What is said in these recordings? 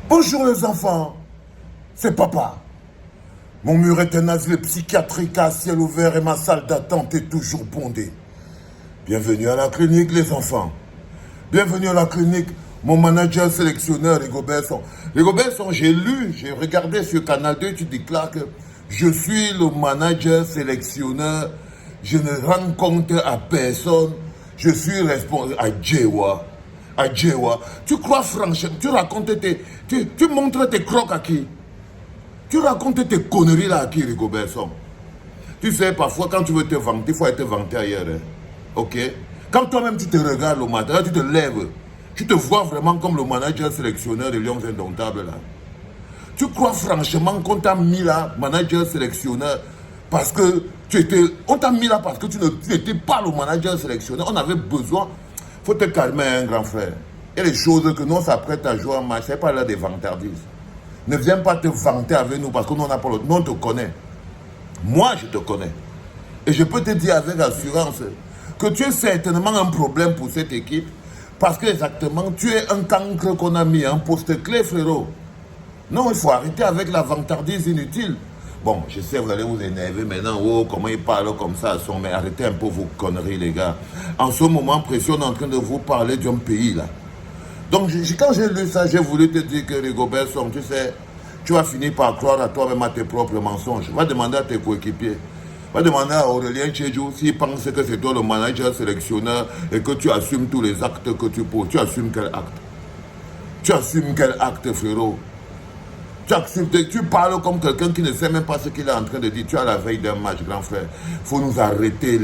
Bonjour les enfants, c'est papa. Mon mur est un asile psychiatrique à ciel ouvert et ma salle d'attente est toujours bondée. Bienvenue à la clinique les enfants. Bienvenue à la clinique, mon manager sélectionneur Rigobert Song. Rigobert Song, j'ai regardé sur Canal 2, tu déclares que je suis le manager sélectionneur, je ne rends compte à personne, je suis responsable à Djewa. Tu crois franchement, tu racontes tu montres tes crocs à qui? Tu racontes tes conneries là à qui, Rigobert Song? Tu sais, parfois quand tu veux te vanter, il faut être vanté ailleurs. Hein? Ok? Quand toi-même tu te regardes le matin, tu te lèves, tu te vois vraiment comme le manager sélectionneur de Lions Indomptables là. Tu crois franchement qu'on t'a mis là, manager sélectionneur, parce que on t'a mis là parce que tu n'étais pas le manager sélectionneur. On avait besoin. Faut te calmer, hein, grand frère. Il y a des choses que nous on s'apprête à jouer en match. C'est pas là des vantardises. Ne viens pas te vanter avec nous parce que nous on n'a pas le. Nous on te connaît. Moi je te connais. Et je peux te dire avec assurance que tu es certainement un problème pour cette équipe. Parce que exactement, tu es un cancre qu'on a mis en poste clé, frérot. Non, il faut arrêter avec la vantardise inutile. Bon, je sais, vous allez vous énerver maintenant. Oh, comment il parle comme ça, mais arrêtez un peu vos conneries, les gars. En ce moment précis, on est en train de vous parler d'un pays, là. Donc, quand j'ai lu ça, j'ai voulu te dire que Rigobert Song, tu sais, tu vas finir par croire à toi-même à tes propres mensonges. Va demander à tes coéquipiers. Va demander à Aurélien Tchédjou s'il pense que c'est toi le manager sélectionneur et que tu assumes tous les actes que tu poses. Tu assumes quel acte? Tu assumes quel acte, frérot? Tu parles comme quelqu'un qui ne sait même pas ce qu'il est en train de dire. Tu es à la veille d'un match, grand frère. Il faut nous arrêter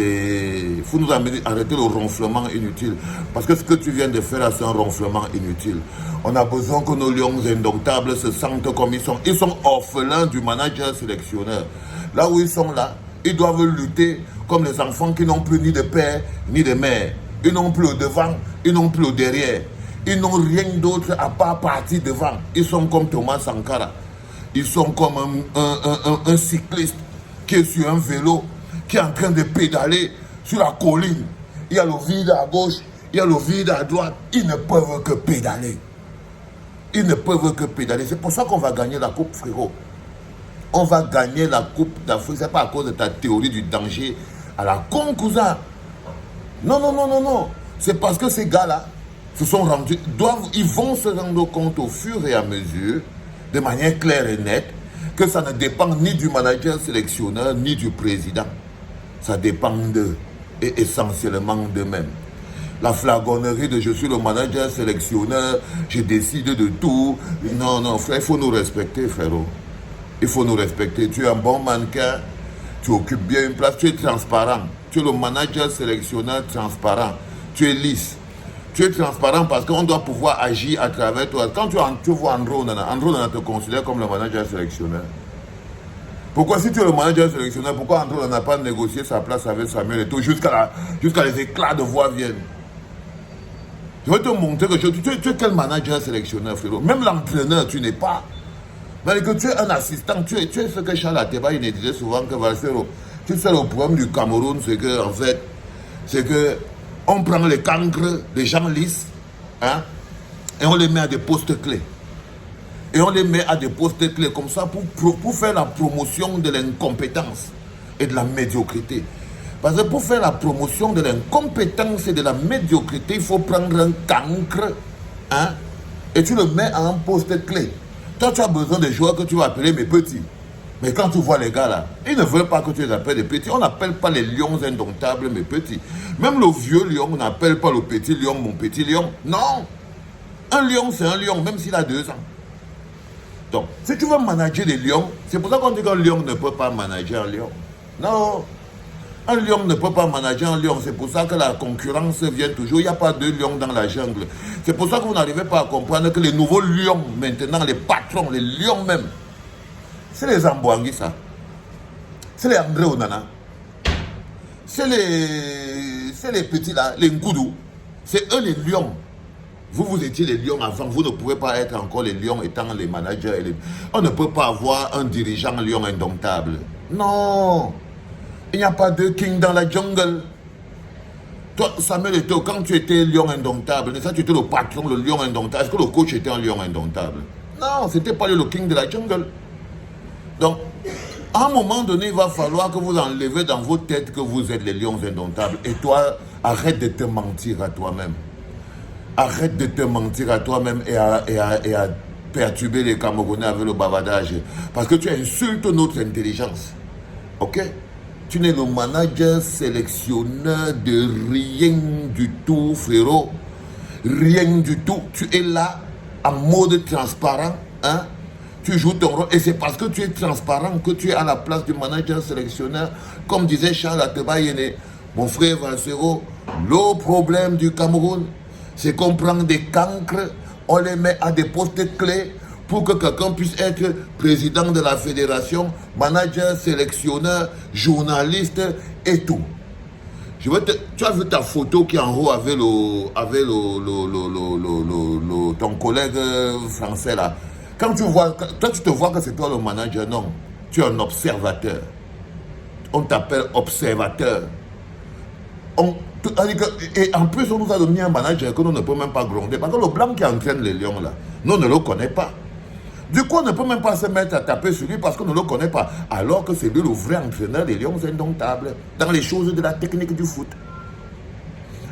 arrêter le ronflement inutile. Parce que ce que tu viens de faire là, c'est un ronflement inutile. On a besoin que nos Lions Indomptables se sentent comme ils sont. Ils sont orphelins du manager sélectionneur. Là où ils sont là, ils doivent lutter comme les enfants qui n'ont plus ni de père ni de mère. Ils n'ont plus au devant, ils n'ont plus au derrière. Ils n'ont rien d'autre à part partir devant. Ils sont comme Thomas Sankara. Ils sont comme un cycliste qui est sur un vélo, qui est en train de pédaler sur la colline. Il y a le vide à gauche, il y a le vide à droite. Ils ne peuvent que pédaler. Ils ne peuvent que pédaler. C'est pour ça qu'on va gagner la coupe, frérot. On va gagner la coupe d'Afrique. Ce n'est pas à cause de ta théorie du danger à la con, cousin. Non. C'est parce que ces gars-là se sont rendus, ils vont se rendre compte au fur et à mesure, de manière claire et nette, que ça ne dépend ni du manager sélectionneur, ni du président. Ça dépend d'eux, et essentiellement d'eux-mêmes. La flagonnerie de je suis le manager sélectionneur, je décide de tout. Non, frère, il faut nous respecter, frérot. Il faut nous respecter. Tu es un bon mannequin, tu occupes bien une place, tu es transparent. Tu es le manager sélectionneur transparent. Tu es lisse. Tu es transparent parce qu'on doit pouvoir agir à travers toi. Quand tu vois André Onana te considère comme le manager sélectionneur. Pourquoi si tu es le manager sélectionneur, pourquoi André n'a pas négocié sa place avec Samuel Eto'o jusqu'à les éclats de voix viennent? Je vais te montrer que tu es quel manager sélectionneur, frérot? Même l'entraîneur, tu n'es pas. Mais que tu es un assistant, tu es ce que Charles Ateba il disait souvent que Valsero. Tu sais, le problème du Cameroun, c'est que, en fait, on prend les cancres, les gens lisses, hein, et on les met à des postes clés. Et on les met à des postes clés comme ça pour faire la promotion de l'incompétence et de la médiocrité. Parce que pour faire la promotion de l'incompétence et de la médiocrité, il faut prendre un cancre, hein, et tu le mets à un poste clé. Toi, tu as besoin de joueurs que tu vas appeler mes petits. Mais quand tu vois les gars là, ils ne veulent pas que tu les appelles des petits. On n'appelle pas les lions indomptables mes petits. Même le vieux lion, on n'appelle pas le petit lion mon petit lion. Non. Un lion, c'est un lion, même s'il a 2 ans. Donc, si tu veux manager des lions, c'est pour ça qu'on dit qu'un lion ne peut pas manager un lion. Non. Un lion ne peut pas manager un lion. C'est pour ça que la concurrence vient toujours. Il n'y a pas de lions dans la jungle. C'est pour ça que vous n'arrivez pas à comprendre que les nouveaux lions, maintenant, les patrons, les lions même, c'est les Ambouangui, ça. C'est les André Onana. C'est les petits là, les Nkoudou. C'est eux les lions. Vous étiez les lions avant. Vous ne pouvez pas être encore les lions étant les managers. On ne peut pas avoir un dirigeant lion indomptable. Non. Il n'y a pas de king dans la jungle. Toi, Samuel Eto'o, quand tu étais lion indomptable, ça, tu étais le patron, le lion indomptable. Est-ce que le coach était un lion indomptable? Non, c'était pas le king de la jungle. Donc, à un moment donné, il va falloir que vous enlevez dans vos têtes que vous êtes les lions indomptables. Et toi, arrête de te mentir à toi-même. Arrête de te mentir à toi-même et à perturber les Camerounais avec le bavardage. Parce que tu insultes notre intelligence. Ok? Tu n'es le manager sélectionneur de rien du tout, frérot. Rien du tout. Tu es là en mode transparent. Hein? Tu joues ton rôle. Et c'est parce que tu es transparent que tu es à la place du manager sélectionneur. Comme disait Charles Atebayene, mon frère Valsero, le problème du Cameroun, c'est qu'on prend des cancres, on les met à des postes clés pour que quelqu'un puisse être président de la fédération, manager, sélectionneur, journaliste et tout. Tu as vu ta photo qui est en haut avec ton collègue français là. Quand tu vois, toi tu te vois que c'est toi le manager, non. Tu es un observateur. On t'appelle observateur. Et en plus, on nous a donné un manager que nous ne pouvons même pas gronder. Parce que le blanc qui entraîne les lions là, nous ne le connaissons pas. Du coup, on ne peut même pas se mettre à taper sur lui parce qu'on ne le connaît pas. Alors que c'est lui le vrai entraîneur des lions indomptables dans les choses de la technique du foot.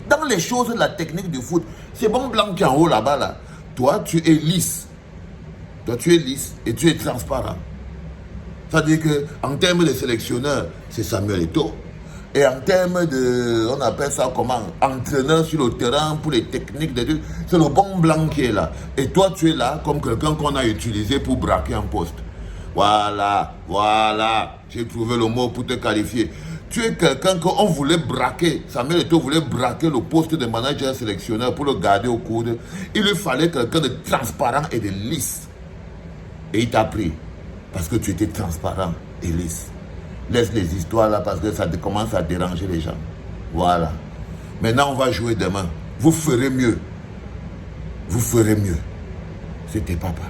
Dans les choses de la technique du foot, c'est bon blanc qui est en haut là-bas là. Toi, tu es lisse. Toi, tu es lisse et tu es transparent. C'est-à-dire qu'en termes de sélectionneur, c'est Samuel Eto'o. Et en termes de, on appelle ça comment, entraîneur sur le terrain pour les techniques, c'est le bon blanc qui est là. Et toi, tu es là comme quelqu'un qu'on a utilisé pour braquer un poste. Voilà, j'ai trouvé le mot pour te qualifier. Tu es quelqu'un qu'on voulait braquer. Samuel Eto'o voulait braquer le poste de manager sélectionneur pour le garder au coude. Il lui fallait quelqu'un de transparent et de lisse. Et il t'a pris parce que tu étais transparent et lisse. Laisse les histoires là parce que ça commence à déranger les gens. Voilà. Maintenant, on va jouer demain. Vous ferez mieux. Vous ferez mieux. C'était papa.